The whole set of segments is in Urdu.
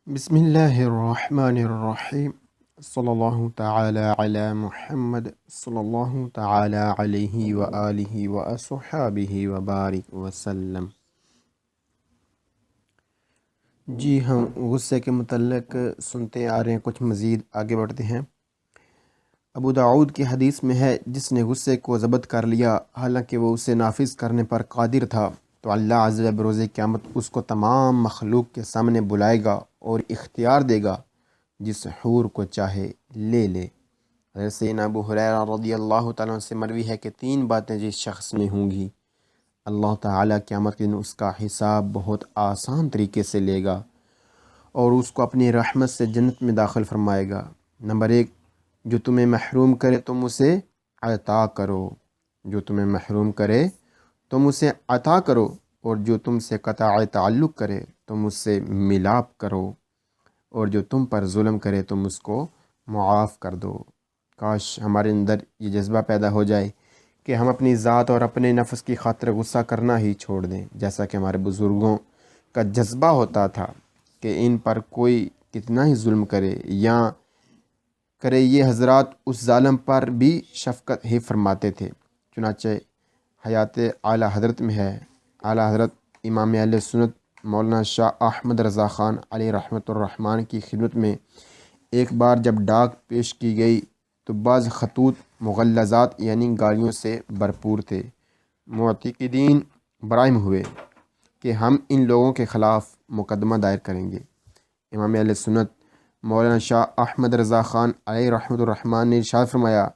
بسم اللہ الرحمن الرحیم صلی اللہ تعالی علی محمد صلی اللہ تعالی علیہ وآلہ وصحبہ وبارک وسلم۔ جی ہم غصے کے متعلق سنتے آ رہے ہیں، کچھ مزید آگے بڑھتے ہیں۔ ابو داؤد کی حدیث میں ہے، جس نے غصے کو ضبط کر لیا حالانکہ وہ اسے نافذ کرنے پر قادر تھا تو اللہ عز و جل بروز قیامت اس کو تمام مخلوق کے سامنے بلائے گا اور اختیار دے گا، جس حور کو چاہے لے لے۔ حضرت سیدنا ابو ہریرہ رضی اللہ تعالیٰ عنہ سے مروی ہے کہ 3 باتیں جس شخص میں ہوں گی، اللہ تعالیٰ قیامت کے دن اس کا حساب بہت آسان طریقے سے لے گا اور اس کو اپنی رحمت سے جنت میں داخل فرمائے گا۔ نمبر 1، جو تمہیں محروم کرے تم اسے عطا کرو، جو تمہیں محروم کرے تم اسے عطا کرو، اور جو تم سے قطع تعلق کرے تم اس سے ملاپ کرو، اور جو تم پر ظلم کرے تم اس کو معاف کر دو۔ کاش ہمارے اندر یہ جذبہ پیدا ہو جائے کہ ہم اپنی ذات اور اپنے نفس کی خاطر غصہ کرنا ہی چھوڑ دیں، جیسا کہ ہمارے بزرگوں کا جذبہ ہوتا تھا کہ ان پر کوئی کتنا ہی ظلم کرے یا کرے، یہ حضرات اس ظالم پر بھی شفقت ہی فرماتے تھے۔ چنانچہ حیات اعلیٰ حضرت میں ہے، اعلیٰ حضرت امام اہل سنت مولانا شاہ احمد رضا خان علیہ رحمۃ الرحمن کی خدمت میں ایک بار جب ڈاک پیش کی گئی تو بعض خطوط مغلظات یعنی گالیوں سے بھرپور تھے۔ معتقدین برائم ہوئے کہ ہم ان لوگوں کے خلاف مقدمہ دائر کریں گے۔ امام اہل سنت مولانا شاہ احمد رضا خان علیہ رحمۃ الرحمن نے ارشاد فرمایا،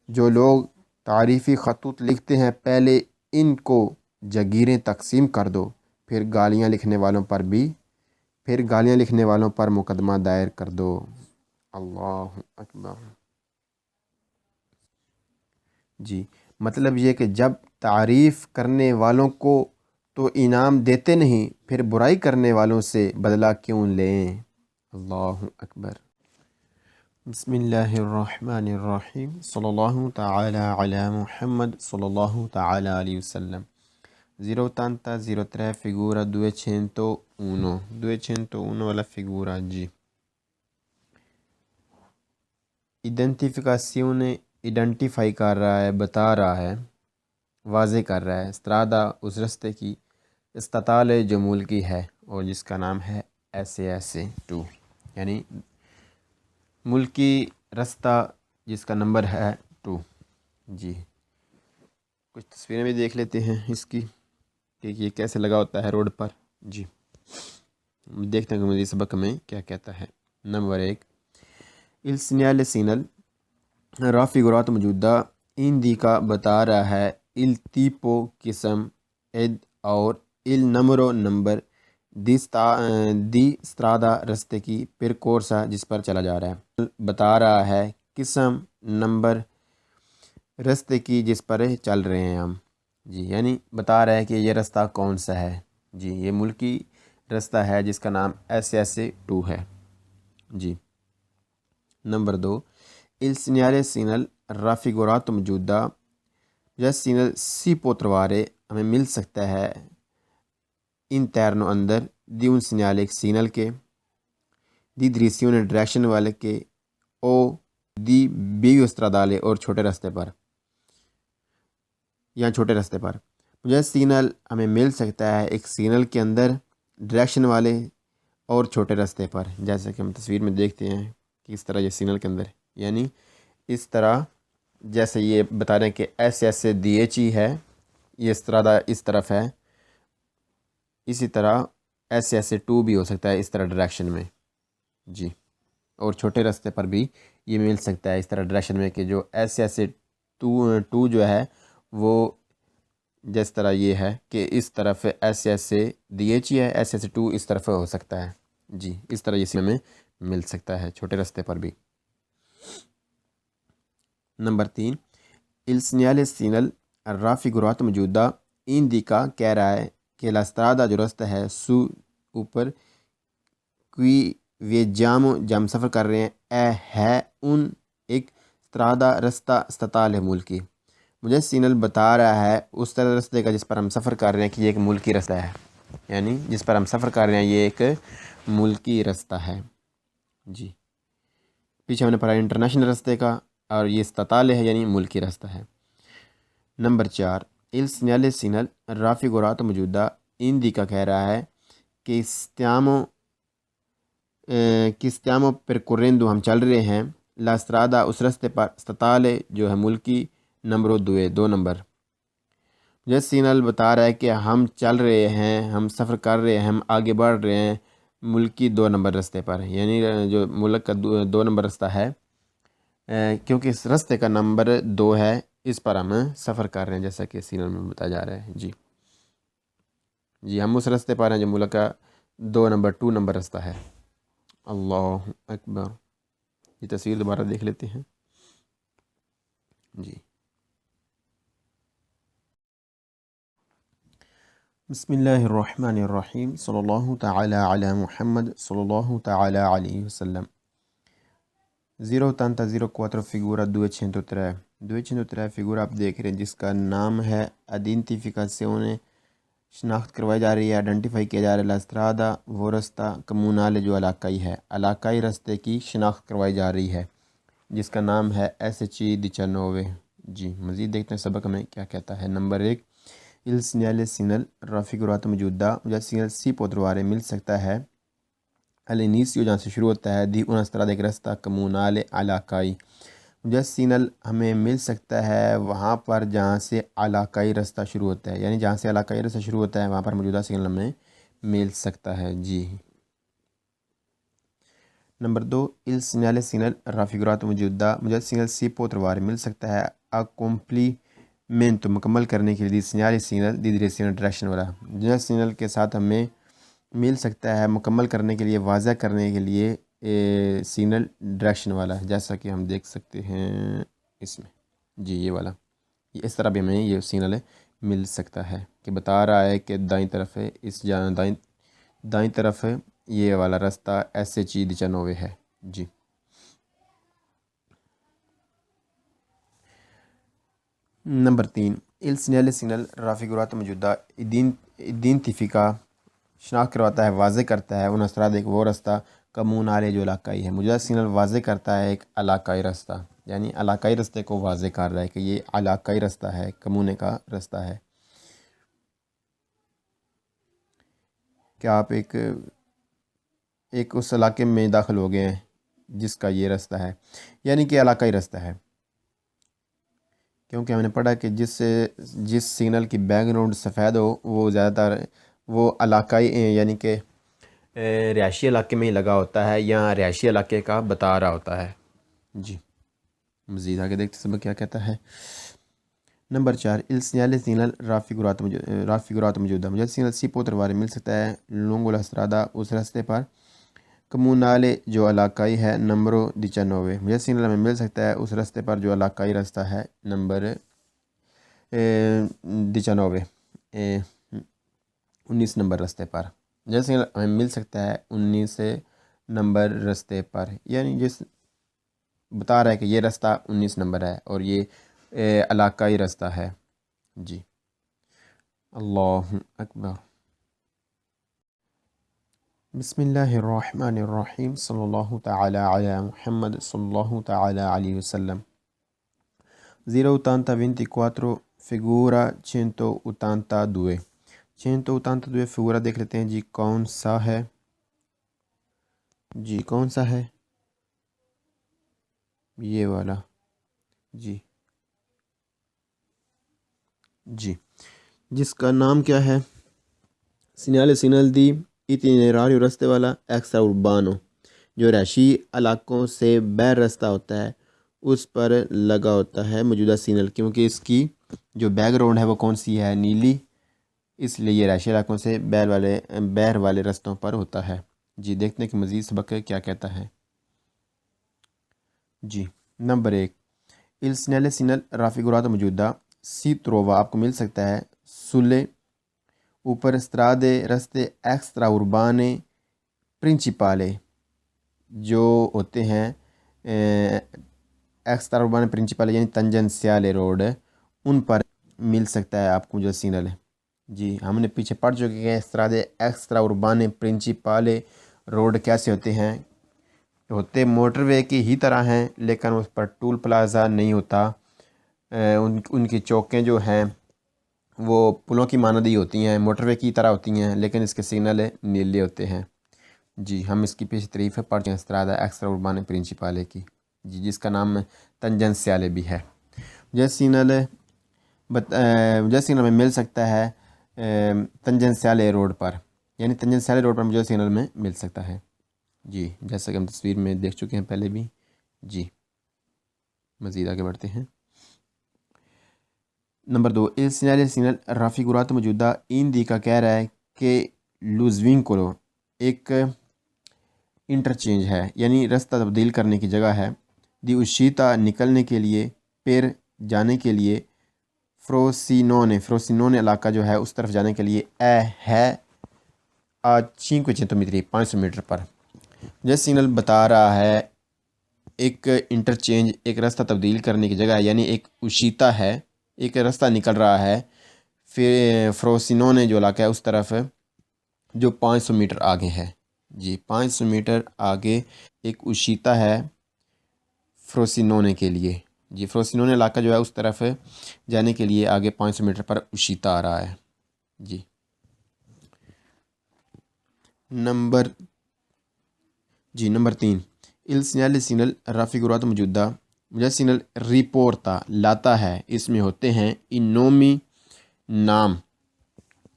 جو لوگ تعریفی خطوط لکھتے ہیں پہلے ان کو جگیریں تقسیم کر دو، پھر گالیاں لکھنے والوں پر مقدمہ دائر کر دو۔ اللہ اکبر۔ جی مطلب یہ کہ جب تعریف کرنے والوں کو تو انعام دیتے نہیں، پھر برائی کرنے والوں سے بدلہ کیوں لیں؟ اللہ اکبر۔ بسم اللہ الرحمن الرحیم صلی اللہ تعالی علی محمد صلی اللہ تعالی علیہ وسلم۔ 080 figura 201 والا figura جی۔ ایڈنٹیفیکاسیون ایڈنٹیفائی کر رہا ہے، بتا رہا ہے، واضح کر رہا ہے استرادہ اس رستے کی استطالِ جو ملکی ہے اور جس کا نام ہے SS2، یعنی ملکی رستہ جس کا نمبر ہے 2۔ جی کچھ تصویریں بھی دیکھ لیتے ہیں اس کی کہ یہ کیسے لگا ہوتا ہے روڈ پر۔ جی دیکھتے ہیں کہ مجھے سبق میں کیا کہتا ہے۔ Number 1، il segnale segnal raffigurato موجودہ indica بتا رہا ہے il tipo قسم ed اور il numero نمبر دی strada رستے کی per corsa جس پر چلا جا رہا ہے، بتا رہا ہے قسم نمبر رستے کی جس پر چل رہے ہیں ہم۔ جی یعنی بتا رہا ہے کہ یہ رستہ کون سا ہے۔ جی یہ ملکی رستہ ہے جس کا نام SS2 ہے۔ جی number 2، il segnale segnal raffigurato موجودہ یا سینل سی پوتروارے ہمیں مل سکتا ہے interno اندر دی un segnale ایک سینل کے دی direzione ڈائریکشن والے کے او دی بیو stradale اور چھوٹے راستے پر یا چھوٹے راستے پر۔ مجھے سینل ہمیں مل سکتا ہے ایک سینل کے اندر ڈائریکشن والے اور چھوٹے راستے پر، جیسے کہ ہم تصویر میں دیکھتے ہیں کہ اس طرح یہ سینل کے اندر، یعنی اس طرح جیسے یہ بتا رہے ہیں کہ SS ہی ہے، یہ استرادہ اس طرف ہے، اسی طرح SS2 بھی ہو سکتا ہے اس طرح ڈائریکشن میں۔ جی اور چھوٹے راستے پر بھی یہ مل سکتا ہے اس طرح ڈائریکشن میں کہ جو SS2 جو ہے وہ جس طرح یہ ہے کہ اس طرف SS ہے، SS2 اس طرف ہو سکتا ہے۔ جی اس طرح یہ ہمیں مل سکتا ہے چھوٹے راستے پر بھی۔ Number 3، il segnale segnal raffigurato موجودہ indica کہہ رہا ہے کہ la strada جو رستہ ہے سو اوپر qui viaggiamo جب ہم سفر کر رہے ہیں ہے ان ایک strada رستہ statale ملکی۔ مجھے سینل بتا رہا ہے اس طرح رستے کا جس پر ہم سفر کر رہے ہیں کہ یہ ایک ملکی رستہ ہے، یعنی جس پر ہم سفر کر رہے ہیں یہ ایک ملکی رستہ ہے. جی پیچھے ہم نے پڑھا انٹرنیشنل رستے کا، اور یہ استطالے ہے یعنی ملکی رستہ ہے. Number 4 il segnale sinal raffigurato موجودہ indica کہہ رہا ہے کہ stiamo percorrendo ہم چل رہے ہیں la strada اس رستے پر statale جو ہے ملکی نمبر 2 نمبر. یہ سینل بتا رہا ہے کہ ہم چل رہے ہیں، ہم سفر کر رہے ہیں، ہم آگے بڑھ رہے ہیں ملکی 2 نمبر رستے پر، یعنی جو ملک کا 2 نمبر رستہ ہے، کیونکہ اس رستے کا نمبر 2 ہے، اس پر ہم سفر کر رہے ہیں جیسا کہ سینل میں بتایا جا رہا ہے. جی ہم اس رستے پر ہیں جو ملک کا 2 نمبر رستہ ہے. اللہ اکبر. یہ تصویر دوبارہ دیکھ لیتے ہیں. جی بسم اللہ الرحمن الرحیم. صلی اللہ تعالی علی محمد صلی اللہ تعالی علیہ وسلم. 084 figura 203. 203 figura آپ دیکھ رہے ہیں جس کا نام ہے identificazione، شناخت کروائی جا رہی ہے، آئیڈینٹیفائی کیا جا رہا ہے. لا strada وہ رستہ کمونالے جو علاقائی ہے، علاقائی رستے کی شناخت کروائی جا رہی ہے جس کا نام ہے SC19. جی مزید دیکھتے ہیں سبق میں کیا کہتا ہے. Number 1 il segnale sinal raffigurato موجودہ سینل سی پوتروارے مل سکتا ہے all'inizio جہاں سے شروع ہوتا ہے دی una strada ایک رستہ کمونالے علاقائی. سینل ہمیں مل سکتا ہے وہاں پر جہاں سے علاقائی رستہ شروع ہوتا ہے، یعنی جہاں سے علاقائی رستہ شروع ہوتا ہے وہاں پر موجودہ سینل ہمیں مل سکتا ہے. جی number 2 il segnale sinal raffigurato موجودہ سینل سی پوتروارے مل سکتا ہے accompliment مکمل کرنے کے لیے سینیال سینل دی ڈائریکشن ڈائریکشن والا. سینل کے ساتھ ہمیں مل سکتا ہے مکمل کرنے کے لیے، واضح کرنے کے لیے سینل ڈائریکشن والا، جیسا کہ ہم دیکھ سکتے ہیں اس میں. جی یہ والا، اس طرح بھی ہمیں یہ سینل مل سکتا ہے کہ بتا رہا ہے کہ دائیں طرف ہے، اس دائیں طرف یہ والا رستہ SC19 ہے. جی number 3 il segnale sinal raffigurato موجودہ identifica شناخت کرواتا ہے، واضح کرتا ہے ان اثرات ایک وہ رستہ کمونالے جو علاقائی ہے. موجودہ سینل واضح کرتا ہے ایک علاقائی رستہ، یعنی علاقائی رستے کو واضح کر رہا ہے کہ یہ علاقائی رستہ ہے، کمونے کا رستہ ہے. کہ آپ ایک اس علاقے میں داخل ہو گئے ہیں جس کا یہ رستہ ہے، یعنی کہ علاقائی رستہ ہے. کیونکہ ہم نے پڑھا کہ جس سگنل کی بیک گراؤنڈ سفید ہو وہ زیادہ تر وہ علاقائی یعنی کہ رہائشی علاقے میں ہی لگا ہوتا ہے یا رہائشی علاقے کا بتا رہا ہوتا ہے. جی مزید آگے دیکھتے سبق کیا کہتا ہے. Number 4 il segnale sinal raffigurato موجودہ سینل سی پوتروارے مل سکتا ہے lungo la strada اس رستے پر کمونالے جو علاقائی ہے نمبرو 19. سینل ہمیں مل سکتا ہے اس رستے پر جو علاقائی رستہ ہے نمبر 19 19 نمبر رستے پر. جیسے ہمیں مل سکتا ہے 19 نمبر رستے پر، یعنی جس بتا رہا ہے کہ یہ رستہ 19 نمبر ہے اور یہ علاقائی رستہ ہے. جی اللہ اکبر. بسم اللہ الرحمن الرحیم. صلی اللہ تعالی علی محمد صلی اللہ تعالی علیہ وسلم. 084 figura 182. 182 فگورہ دیکھ لیتے ہیں جی کون سا ہے. جی کون سا ہے؟ یہ والا. جی جس کا نام کیا ہے؟ سینیال سینل دی itinerario رستے والا ایکسٹرا اربانو جو رہائشی علاقوں سے بیر رستہ ہوتا ہے اس پر لگا ہوتا ہے موجودہ سینل، کیونکہ اس کی جو بیک گراؤنڈ ہے وہ کون سی ہے؟ نیلی، اس لیے یہ رہائشی علاقوں سے بیر والے رستوں پر ہوتا ہے. جی دیکھتے ہیں کہ مزید سبق کیا کہتا ہے. جی number 1 il segnale sinal raffigurato موجودہ سی ترووا آپ کو مل سکتا ہے سلے اوپر استرادے رستے ایکسٹرا اربانے پرنچپالے جو ہوتے ہیں ایکسٹرا اربانے پرنچپالے یعنی تنجنسیالے روڈ، ان پر مل سکتا ہے آپ کو جو سینل ہے. جی ہم نے پیچھے پڑھ چکے ہیں استرادے ایکسٹرا اربانے پرنچپالے روڈ کیسے ہوتے ہیں؟ ہوتے موٹر وے کی ہی طرح ہیں، لیکن اس پر ٹول پلازا نہیں ہوتا۔ ان کی چوکیں جو ہیں وہ پلوں کی مانند ہی ہوتی ہیں، موٹر وے کی طرح ہوتی ہیں، لیکن اس کے سگنل نیلے ہوتے ہیں۔ جی ہم اس کی پیش تعریف پڑھ چکے ہیں، استرادا ایکسٹرا اربانے پرنچپالے کی، جی جس کا نام تنجنسیالے بھی ہے۔ سگنل میں مل سکتا ہے تنجنسیالے روڈ پر، یعنی تنجنسیالے روڈ پر مجھے سگنل میں مل سکتا ہے۔ جی جیسا کہ ہم تصویر میں دیکھ چکے ہیں پہلے بھی۔ جی مزید آگے بڑھتے ہیں۔ نمبر 2، il segnale raffigurato موجودہ indica کہہ رہا ہے کہ لوزوینکولو ایک انٹرچینج ہے، یعنی رستہ تبدیل کرنے کی جگہ ہے۔ دی uscita نکلنے کے لیے، پھر جانے کے لیے، فروسینونے علاقہ جو ہے اس طرف جانے کے لیے ہے 500 میٹر 500 میٹر پر۔ جیسے سگنل بتا رہا ہے ایک انٹرچینج، ایک راستہ تبدیل کرنے کی جگہ ہے، یعنی ایک uscita ہے، ایک راستہ نکل رہا ہے پھر فروسینونے جو علاقہ ہے اس طرف، جو 500 میٹر آگے ہے۔ جی 500 میٹر آگے ایک uscita ہے فروسینونے کے لیے۔ جی فروسینونے علاقہ جو ہے اس طرف جانے کے لیے آگے 500 میٹر پر uscita آ رہا ہے۔ جی نمبر 3، il segnale raffigurato موجودہ سگنل رپورتا لاتا ہے، اس میں ہوتے ہیں ان نومی نام،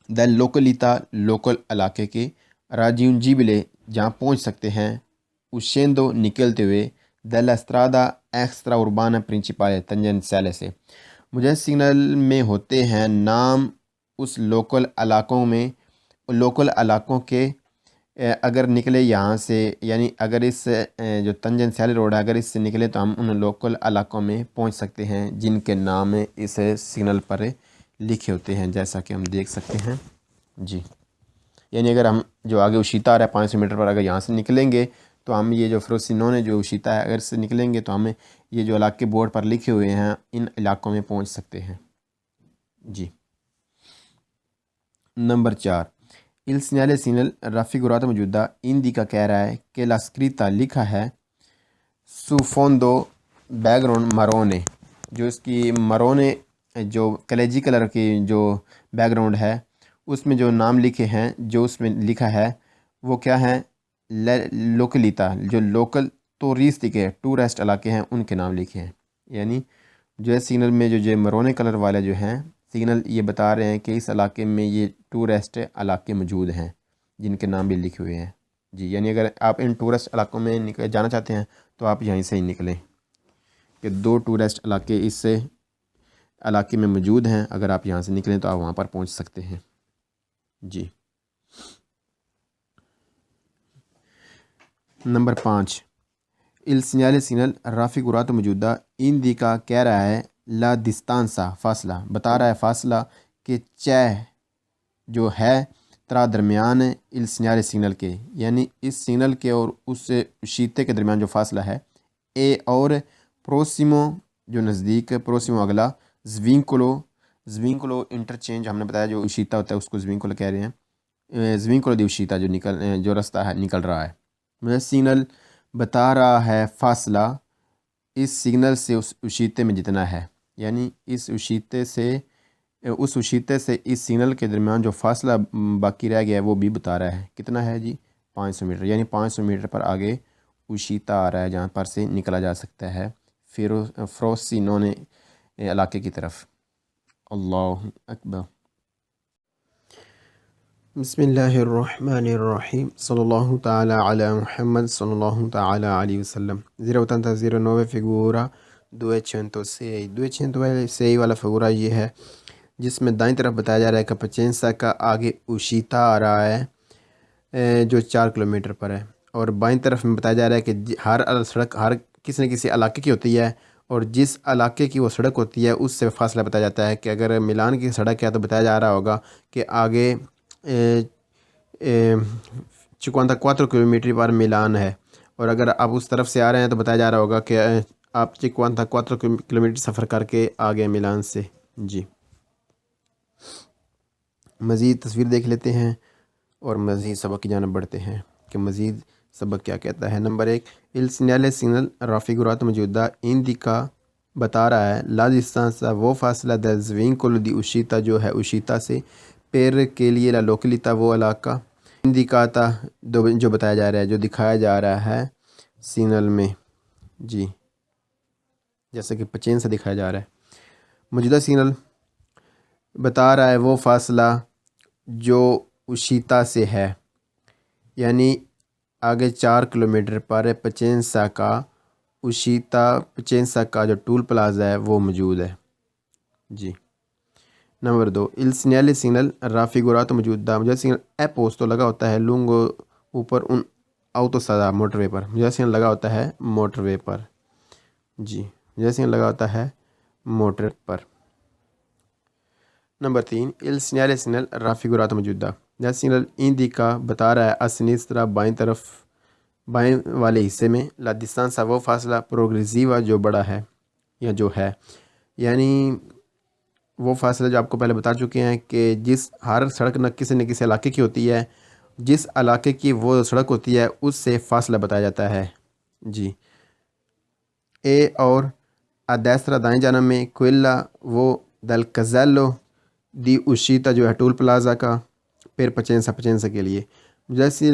دا لوکلیتا لوکل علاقے کے، راجیونجیبلے جہاں پہنچ سکتے ہیں، uscendo نکلتے ہوئے، della strada extra urbana principale tangenziale سے۔ مجھے سگنل میں ہوتے ہیں نام اس لوکل علاقوں میں، لوکل علاقوں کے، اگر نکلے یہاں سے، یعنی اگر اس جو تنجنسیالے روڈ ہے اگر اس سے نکلے تو ہم ان لوکل علاقوں میں پہنچ سکتے ہیں جن کے نام اس سگنل پر لکھے ہوتے ہیں، جیسا کہ ہم دیکھ سکتے ہیں۔ جی یعنی اگر ہم جو آگے uscita آ رہا ہے 500 میٹر پر، اگر یہاں سے نکلیں گے تو ہم یہ جو فروسینونے جو uscita ہے اگر سے نکلیں گے تو ہمیں یہ جو علاقے بورڈ پر لکھے ہوئے ہیں ان علاقوں میں پہنچ سکتے ہیں۔ جی نمبر 4، il segnale raffigurato موجودہ indica کہہ رہا ہے کہ la scritta لکھا ہے su fondo background marrone، جو اس کی مرونے جو کلیجی کلر کی جو بیک گراؤنڈ ہے اس میں جو نام لکھے ہیں، جو اس میں لکھا ہے وہ کیا ہیں؟ لوکلیتا، جو لوکل ٹورسٹ کے ٹورسٹ علاقے ہیں ان کے نام لکھے ہیں۔ یعنی جو ہے سگنل میں جو مرونے کلر والے جو ہیں سگنل یہ بتا رہے ہیں کہ اس علاقے میں یہ ٹورسٹ علاقے موجود ہیں جن کے نام بھی لکھے ہوئے ہیں۔ جی یعنی اگر آپ ان ٹورسٹ علاقوں میں جانا چاہتے ہیں تو آپ یہیں سے ہی نکلیں کہ 2 ٹورسٹ علاقے اس علاقے میں موجود ہیں، اگر آپ یہاں سے نکلیں تو آپ وہاں پر پہنچ سکتے ہیں۔ جی نمبر 5، il segnale raffigurato موجودہ indica کہہ رہا ہے la distanza فاصلہ، بتا رہا ہے فاصلہ کہ چہ جو ہے ترا درمیان il segnale سگنل کے، یعنی اس سگنل کے اور اس uscita کے درمیان جو فاصلہ ہے، اے اور پروسیمو جو نزدیک، پروسیمو اگلا، زوینکولو انٹرچینج ہم نے بتایا جو uscita ہوتا ہے اس کو زوینکولو کہہ رہے ہیں، زوینکولو دی uscita جو راستہ ہے نکل رہا ہے۔ مجھے سگنل بتا رہا ہے فاصلہ اس سگنل سے اس uscita میں جتنا ہے، یعنی اس uscita سے اس سگنل کے درمیان جو فاصلہ باقی رہ گیا ہے وہ بھی بتا رہا ہے کتنا ہے جی 500 میٹر، یعنی 500 میٹر پر آگے uscita آ رہا ہے جہاں پر سے نکلا جا سکتا ہے فروسینونے علاقے کی طرف۔ اللہ اکبر۔ بسم اللہ الرحمن الرحیم، صلی اللہ تعالی علی محمد صلی اللہ تعالی علیہ وسلم۔ 089 figura 206 والا فگورا یہ ہے جس میں دائیں طرف بتایا جا رہا ہے کہ پچینسا کا آگے uscita آ رہا ہے جو 4 کلومیٹر پر ہے، اور بائیں طرف میں بتایا جا رہا ہے کہ ہر سڑک ہر کسی نہ کسی علاقے کی ہوتی ہے، اور جس علاقے کی وہ سڑک ہوتی ہے اس سے فاصلہ بتایا جاتا ہے کہ اگر ملان کی سڑک ہے تو بتایا جا رہا ہوگا کہ آگے 54 کلومیٹر پر ملان ہے، اور اگر آپ اس طرف سے آ رہے ہیں تو بتایا جا رہا ہوگا کہ آپ 54 کلومیٹر سفر کر کے آگے ملان سے۔ جی مزید تصویر دیکھ لیتے ہیں اور مزید سبق کی جانب بڑھتے ہیں۔ کہ مزید سبق کیا کہتا ہے۔ نمبر 1، il segnale raffigurato موجودہ indica بتا رہا ہے la distanza وہ فاصلہ del svincolo di uscita جو ہے uscita سے، per کے لیے la località وہ علاقہ، indicata جو بتایا جا رہا ہے، جو دکھایا جا رہا ہے سگنل میں، جی جیسے کہ 55 سے دکھایا جا رہا ہے۔ موجودہ سگنل بتا رہا ہے وہ فاصلہ جو uscita سے ہے، یعنی آگے 4 کلومیٹر پر 55 کا uscita 55 کا جو ٹول پلازا ہے وہ موجود ہے، جی۔ نمبر 2، il segnale raffigurato موجودہ سگنل اے پوسٹو لگا ہوتا ہے لونگو اوپر ان autostrada موٹر وے پر، موجودہ سگنل لگا ہوتا ہے موٹر وے پر، جی موجودہ سگنل لگا ہوتا ہے موٹر پر۔ نمبر 3، il segnale raffigurato موجودہ سگنل indica بتا رہا ہے a sinistra بائیں والے حصے میں la distanza وہ فاصلہ progressiva جو بڑا ہے یا جو ہے، یعنی وہ فاصلہ جو آپ کو پہلے بتا چکے ہیں کہ جس ہر سڑک نہ کسی علاقے کی ہوتی ہے، جس علاقے کی وہ سڑک ہوتی ہے اس سے فاصلہ بتایا جاتا ہے، جی۔ اے اور a destra دائیں جانب میں quella وہ del casello di uscita جو ہے ٹول پلازا کا، پھر 55 کے لیے جیسے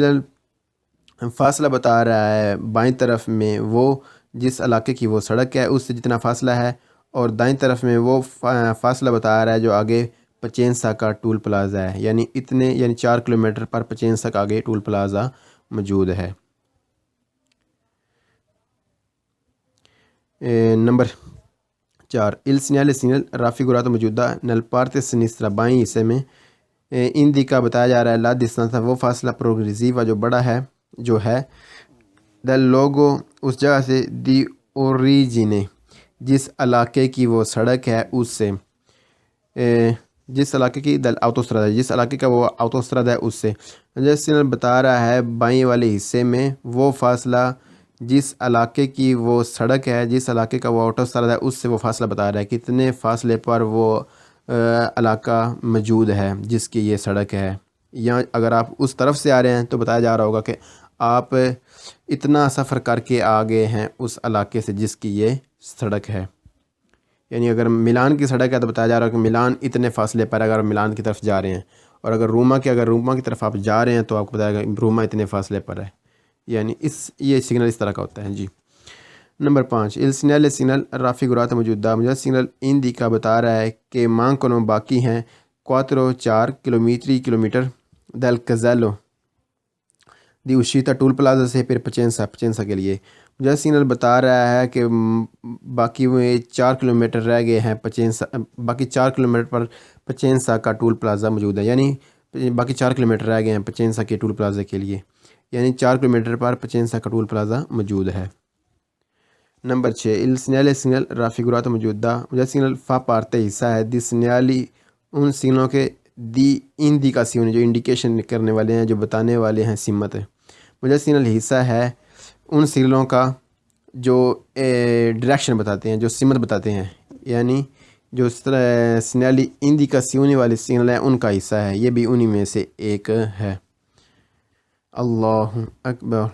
فاصلہ بتا رہا ہے بائیں طرف میں وہ جس علاقے کی وہ سڑک ہے اس سے جتنا فاصلہ ہے، اور دائیں طرف میں وہ فاصلہ بتا رہا ہے جو آگے 55 کا ٹول پلازا ہے، یعنی 4 کلومیٹر پر 55 کا آگے ٹول پلازا موجود ہے۔ نمبر 4، il segnale raffigurato موجودہ nel parte sinistra بائیں حصے میں indica بتایا جا رہا ہے la distanza وہ فاصلہ progressiva جو بڑا ہے جو ہے del luogo اس جگہ سے di origine جس علاقے کی وہ سڑک ہے اس سے، جس علاقے کی del autostrada جس علاقے کا وہ autostrada ہے اس سے، جیسے بتا رہا ہے بائیں والے حصے میں وہ فاصلہ جس علاقے کی وہ سڑک ہے، جس علاقے کا وہ autostrada ہے اس سے وہ فاصلہ بتا رہا ہے کتنے فاصلے پر وہ علاقہ موجود ہے جس کی یہ سڑک ہے، یا اگر آپ اس طرف سے آ رہے ہیں تو بتایا جا رہا ہوگا کہ آپ اتنا سفر کر کے آ گئے ہیں اس علاقے سے جس کی یہ سڑک ہے، یعنی اگر ملان کی سڑک ہے تو بتایا جا رہا ہے کہ ملان اتنے فاصلے پر اگر ملان کی طرف جا رہے ہیں، اور اگر روما کی طرف آپ جا رہے ہیں تو آپ کو بتایا گا روما اتنے فاصلے پر ہے، یعنی یہ سگنل اس طرح کا ہوتا ہے، جی۔ نمبر 5، il segnale raffigurato موجودہ سگنل indica بتا رہا ہے کہ mancano باقی ہیں 4 kilometre del casello di uscita tool plaza سے، پھر 55 کے لیے مجھے سگنل بتا رہا ہے کہ باقی وہ 4 کلومیٹر رہ گئے ہیں 55، باقی 4 کلومیٹر پر 55 کا ٹول پلازا موجود ہے، یعنی باقی 4 کلومیٹر رہ گئے ہیں 55 کے ٹول پلازا کے لیے، یعنی 4 کلومیٹر پر 55 کا ٹول پلازا موجود ہے۔ نمبر 6، il segnale raffigurato موجودہ سگنل فا پارتے حصہ ہے دی سگنالی ان سگنلوں کے دی انڈیکاسیون جو انڈیکیشن کرنے والے ہیں، جو بتانے والے ہیں سمت، مجھے سگنل حصہ ہے ان سگنلوں کا جو ڈائریکشن بتاتے ہیں، جو سمت بتاتے ہیں، یعنی جو سگنالی انڈیکاسیون والے سگنل ہیں ان کا حصہ ہے، یہ بھی انہی میں سے ایک ہے۔ اللہ اکبر۔